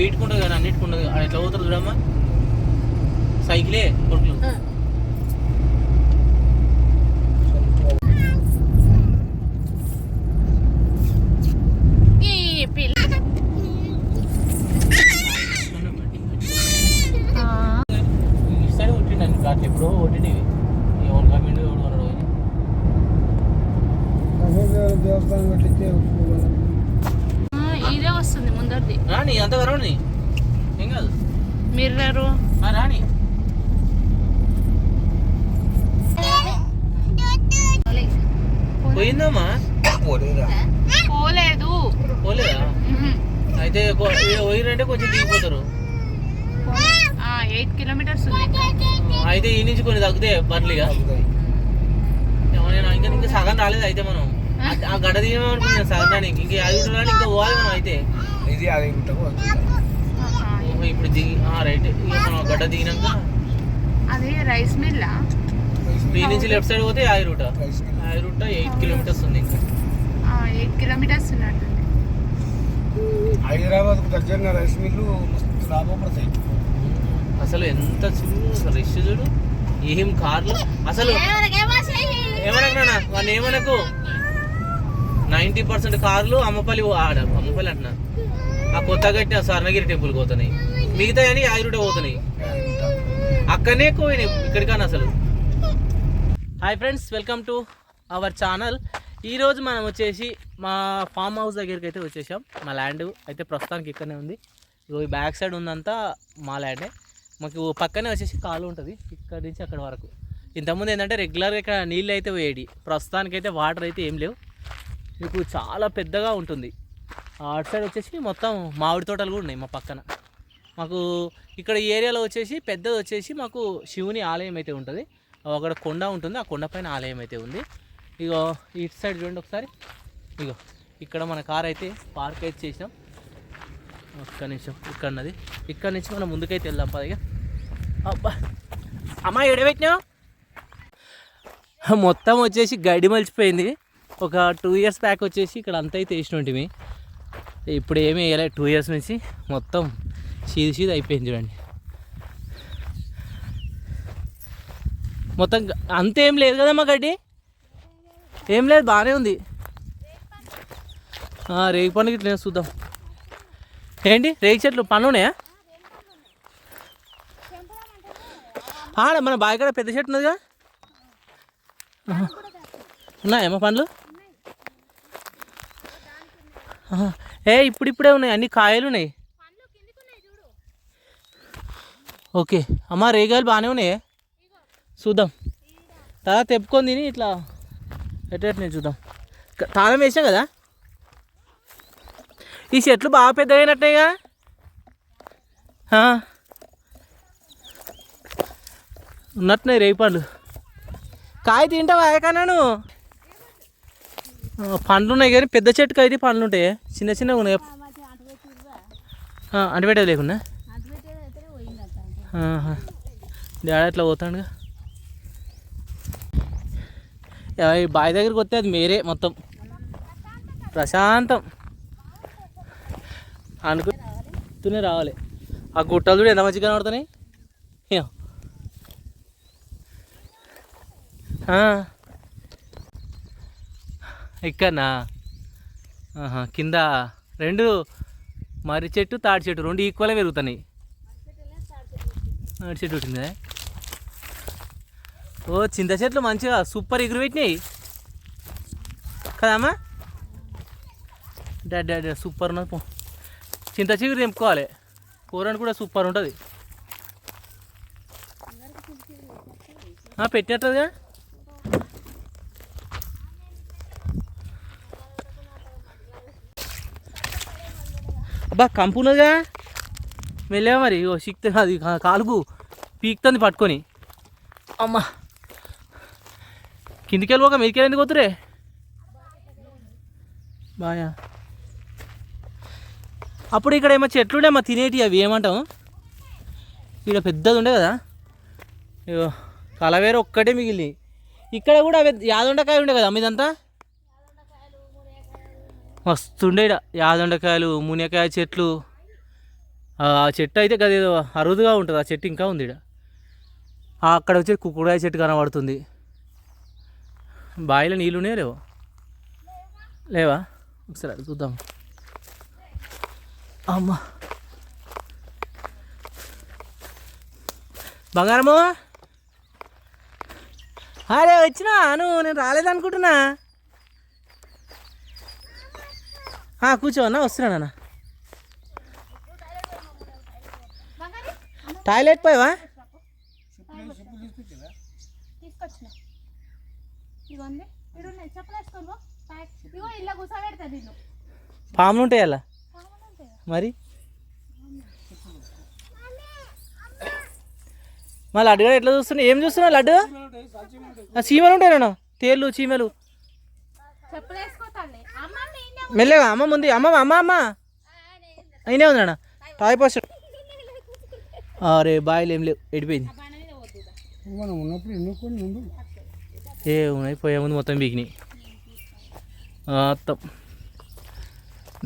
వీటికి ఉండదు కానీ అన్నిటికి ఉండదు. ఎట్లా పోతారు చూడమ్మా, సైకిలే కొట్లు. సరే కొట్టిండండి అట్లా ఎప్పుడో కొట్టినవి. ఎవరు కమ్మిండు ఎవడు కొన్నాడు దేవస్థానం కట్టిస్తే ఇదే వస్తుంది ముందరిది. రాని అంత వరవని ఏం కాదు. మిర్రరు రాని పోయిందమ్మా. పోలేదు. పోలేదా? అయితే పోయిరంటే కొంచెం దిగిపోతారు. 8 కిలోమీటర్స్ ఉంది. అయితే ఈ నుంచి కొన్ని తగ్గుతాయి బర్లీగా. ఇంకా సగం రాలేదు. అయితే మనం ఆ గడ్డ దిగమనుకున్నాం సగం రానికి. ఇంకా యాదగిరి రాని ఇంకా పోవాలి మనం. అయితే ఇప్పుడు దిగి రైట్ మనం గడ్డ దిగినాక అది రైస్ మిల్. ఈ నుంచి లెఫ్ట్ సైడ్ పోతే యాదగిరిగుట్ట. యాదగిరిగుట్ట 8 కిలోమీటర్స్ ఉంది. ఇంకా 8 కిలోమీటర్స్ ఉన్నట్టుంది. హైదరాబాద్ దగ్గర రైస్ మిల్లు లాభపడతాయి. అసలు ఎంత చూడు రష్ చూడు. ఏం కార్లు అసలు ఏమనకున్నా వాళ్ళు ఏమనకు. 90% కార్లు అమ్మపల్లి అమ్మపల్లి అంటున్నా ఆ కొత్త కట్టిన స్వర్ణగిరి టెంపుల్కి పోతున్నాయి. మిగతా అని యాదగిరిగుట్ట పోతున్నాయి. అక్కడనే ఎక్కువ ఇక్కడికన్నా అసలు. Hi friends, welcome to our channel. ఈరోజు మనం వచ్చేసి మా ఫామ్ హౌస్ దగ్గరికి అయితే వచ్చేసాం. మా ల్యాండ్ అయితే ప్రస్తుతానికి ఇక్కడనే ఉంది. ఈ బ్యాక్ సైడ్ ఉందంతా మా ల్యాండే. మాకు పక్కనే వచ్చేసి కాలు ఉంటుంది ఇక్కడ నుంచి అక్కడ వరకు. ఇంతకుముందు ఏంటంటే రెగ్యులర్గా ఇక్కడ నీళ్ళు అయితే పోయేది. ప్రస్తుతానికి అయితే వాటర్ అయితే ఏం లేవు. మీకు చాలా పెద్దగా ఉంటుంది. అటు సైడ్ వచ్చేసి మొత్తం మామిడి తోటలు కూడా ఉన్నాయి మా పక్కన. మాకు ఇక్కడ ఈ ఏరియాలో వచ్చేసి పెద్దది వచ్చేసి మాకు శివుని ఆలయం అయితే ఉంటుంది. అక్కడ కొండ ఉంటుంది, ఆ కొండపైన ఆలయం అయితే ఉంది. ఇగో ఇటు సైడ్ చూడండి ఒకసారి. ఇగో ఇక్కడ మన కార్ అయితే పార్క్ అయితే చేసినాం. ఒక్క నిమిషం ఇక్కడన్నది. ఇక్కడ నుంచి మనం ముందుకైతే వెళ్దాం పదిగా. అబ్బా అమ్మా ఎడబెట్టినావు. మొత్తం వచ్చేసి గడ్డి మలిచిపోయింది. ఒక 2 ఇయర్స్ బ్యాక్ వచ్చేసి ఇక్కడ అంతా అయితే వేసినవి. ఇప్పుడు ఏమీ వేయలేదు. 2 ఇయర్స్ నుంచి మొత్తం సీది అయిపోయింది చూడండి. మొత్తం అంతేం లేదు కదమ్మా గడ్డి. ఏం లేదు, బాగానే ఉంది. రేగి పండుగ ఇట్లా చూద్దాం. ఏంటి రేగి చెట్లు పండ్లు ఉన్నాయా? మన బావి కూడా పెద్ద చెట్టు ఉన్నదిగా. ఉన్నాయమ్మా పండ్లు? ఇప్పుడిప్పుడే ఉన్నాయి, అన్ని కాయలు ఉన్నాయి. ఓకే అమ్మా, రేగాయలు బాగానే ఉన్నాయి. చూద్దాం. తర్వాత తెప్పుకొని తిని ఇట్లా ఎట్లా చూద్దాం. తాళం వేసాం కదా. ఈ చెట్లు బాగా పెద్దగా అయినట్టుగా. ఉన్నట్టున్నాయి రేగి పండ్లు. కాయ తింటావా కన్నాను? పండ్లు ఉన్నాయి కానీ పెద్ద చెట్టుకు అయితే పండ్లు ఉంటాయి. చిన్న చిన్నగా ఉన్నాయి. అంటిపెట్టేది లేకుండా డాడీ అట్లా పోతాడుగా. ఈ బావి దగ్గరికి వస్తే అది మేరే మొత్తం ప్రశాంతం అనుకుంటూనే రావాలి. ఆ గుట్టలు చూడు ఎంత మంచిగా కనబడుతున్నాయి. ఇక్కడనా? కింద 2 మర్రి చెట్టు తాడి చెట్టు 2 ఈక్వల్గా పెరుగుతున్నాయి. మర్రి చెట్టు ఉంటుంది కదా. చింత చెట్లు మంచిగా సూపర్ ఎగురు పెట్టినాయి కదమ్మా. డాడీ సూపర్ ఉన్నది. చింత చిగురు తెంపుకోవాలి. కూరని కూడా సూపర్ ఉంటుంది. పెట్టినట్టుగా. అబ్బా కంపు ఉన్నదిగా. వెళ్ళావా మరి? సిక్తే అది కాలుకు పీక్తుంది పట్టుకొని. అమ్మా కిందికి వెళ్ళిపోక మీదికి ఎందుకు పోతురే బాయా. అప్పుడు ఇక్కడ ఏమో చెట్లు ఉండే మా తినేటి, అవి ఏమంటాం ఇక్కడ పెద్దది ఉండే కదా. ఇగో కలవేర ఒక్కటే మిగిలి. ఇక్కడ కూడా అవి యాదొండకాయ ఉండే కదా మీదంతా. మస్తుండే ఇక్కడ యాదొండకాయలు, మునక్కాయ చెట్లు ఆ చెట్టు అయితే గదేదో అరుదుగా ఉంటుంది, ఆ చెట్టు ఇంకా ఉంది ఈడ. అక్కడ వచ్చి కుక్కుడాయ చెట్టు కనబడుతుంది. బావిలో నీళ్ళునే లేవు, లేవా? ఒకసారి అటు చూద్దాం. అమ్మా బంగారము, అరే వచ్చినా నువ్వు, నేను రాలేదనుకుంటున్నా. కూర్చో అన్న, వస్తున్నానన్న. టాయిలెట్ పోయావా? తీసుకొచ్చిన ఇవన్నీ చెప్పలేసుకో. ఇగో ఇలా కూర్చోబెడతా నిన్ను. పాములు ఉంటాయి అలా మరి. మా లడ్డు గారు ఎట్లా చూస్తున్నా? ఏం చూస్తున్నా లడ్డు? చీమలు ఉంటాయి నాన్న, తేళ్ళు చీమలు. మెల్లగా అమ్మ ముందు, అమ్మ అమ్మ అమ్మ అయినే ఉంది నాన్న. Toy pass. అరే బాయిలు ఏం లేవు, ఎడిపోయింది. ఏ ఉన్నాయి, పోయే ముందు మొత్తం బీకినాయి మొత్తం.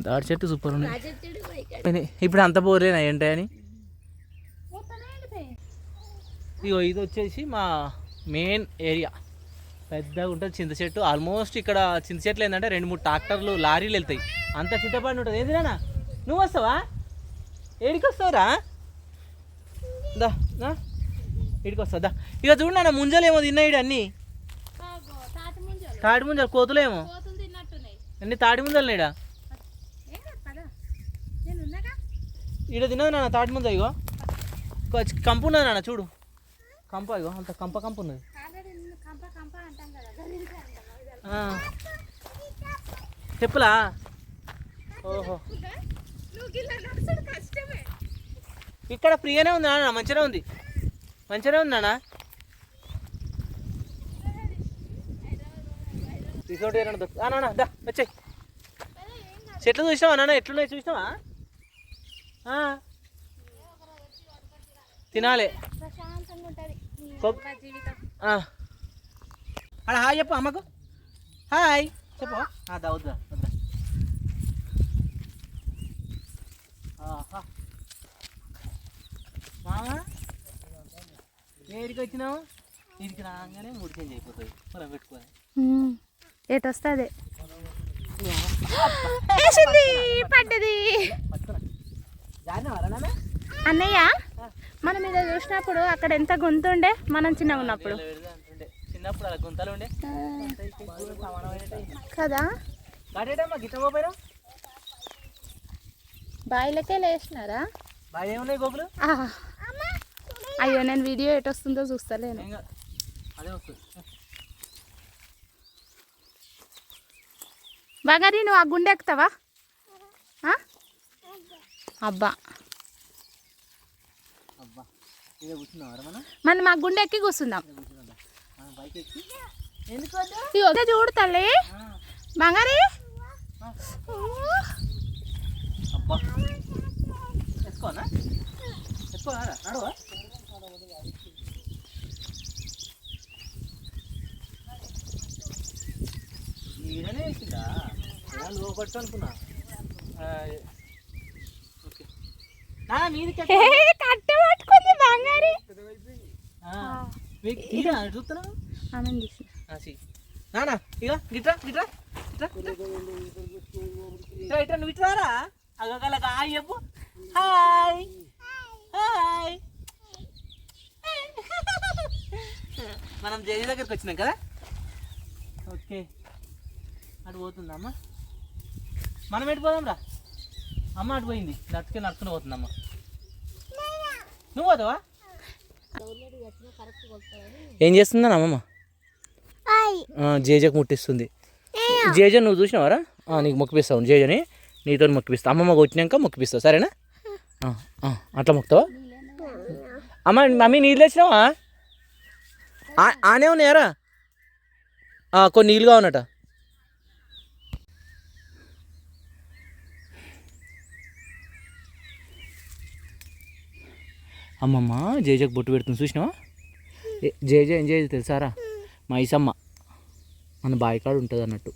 దాడి చెట్టు సూపర్ ఉన్నాయి. ఇప్పుడు అంత బోర్లేనా ఏంటని. ఇగో ఇది వచ్చేసి మా మెయిన్ ఏరియా, పెద్దగా ఉంటుంది చింత చెట్టు. ఆల్మోస్ట్ ఇక్కడ చింత చెట్లు ఏంటంటే 2-3 ట్రాక్టర్లు లారీలు వెళ్తాయి, అంత చింతపండు ఉంటుంది. ఏంది నాన్న, నువ్వు వస్తావా? ఏడికి వస్తావురా? దా ఇడికి వస్తా దా. ఇక చూడు నాన్న, ముంజలు ఏమో తిన్నాయి అన్నీ. తాటి ముంజలు, కోతులేమో అన్ని తాటి ముంజలు నేడా. ఈడ తిన్నది నాన్న తాటి ముంజ. ఇగో కంపు ఉన్నది నాన్న, చూడు కంప. ఇగో అంత కంప ఉన్నది. చెప్పులా? ఓహో, ఇక్కడ ఫ్రీగానే ఉంది నాన్న, మంచిగానే ఉంది నాన్న. రిసార్ట్ ఏమైనా దొరుకుతా నాన్న? దా వచ్చాయి. చెట్లు చూసినావా నాన్న, ఎట్లున్నాయి చూసినావా? తినాలి. అలా హాయ్ చెప్పు అమ్మకు, హాయ్ చెప్పు. దా వద్దా వద్దా. మామా ఏడికి వచ్చినావు? ఇంటికి రాగానే 3 చేంజ్ అయిపోతుంది, మనం పెట్టుకోవాలి. ఎటు వస్తుంది పడ్డది. అన్నయ్య మనం మీద చూసినప్పుడు అక్కడ ఎంత గుంతుండే మనం చిన్నగా ఉన్నప్పుడు. చిన్నప్పుడు అలా గుంతలు ఉండే కదా. బాయిలకే లేచినారా? బాగా ఏమున్నాయి గోపులు? అయ్యో నేను వీడియో ఎటు వస్తుందో చూస్తలేను. అదే వస్తుంది. బంగారి నువ్వు ఆ గుండె ఎక్కుతావా? అబ్బా మనం మా గుండె ఎక్కి కూర్చుందాం. చూడు తల్లి బంగారి. ఈడనే వేసిందా? లోపట్టు అనుకున్నా. కట్టె పట్టుకుంది బంగారి. చూస్తున్నా నానా ఇక గిట్రా గిట్రా గిట్రా ఇట్రా నువ్వు ఇట్రారా. అగలక హాయ్ చెప్పు. Hi hi. మనం జేజీ దగ్గరికి వచ్చినాం కదా. ఓకే అటు పోతుందా అమ్మ? మనం ఎటు పోదాం రా. అమ్మ అటు పోయింది, నడుచుకుని పోతుందమ్మ. నువ్వు పోతావా? ఏం చేస్తుందా అమ్మమ్మ? జేజకు ముట్టిస్తుంది. జేజ నువ్వు చూసినావారా? నీకు మొక్కిపిస్తావు, జేజని నీతో మొక్కిపిస్తా. అమ్మమ్మ కొట్టినాక మొక్కిపిస్తావు, సరేనా? అట్లా మొక్కుతావా? అమ్మ మమ్మీ నీళ్ళు తెచ్చినావా? ఆనే ఉన్నాయారా? కొన్ని నీళ్ళుగా ఉన్నట. అమ్మమ్మ జేజకు బొట్టు పెడుతుంది చూసినావా? జేజ ఏం చేయదు తెలుసారా? మా ఐసమ్మ మన బాయికాడు ఉంటుంది అన్నట్టు.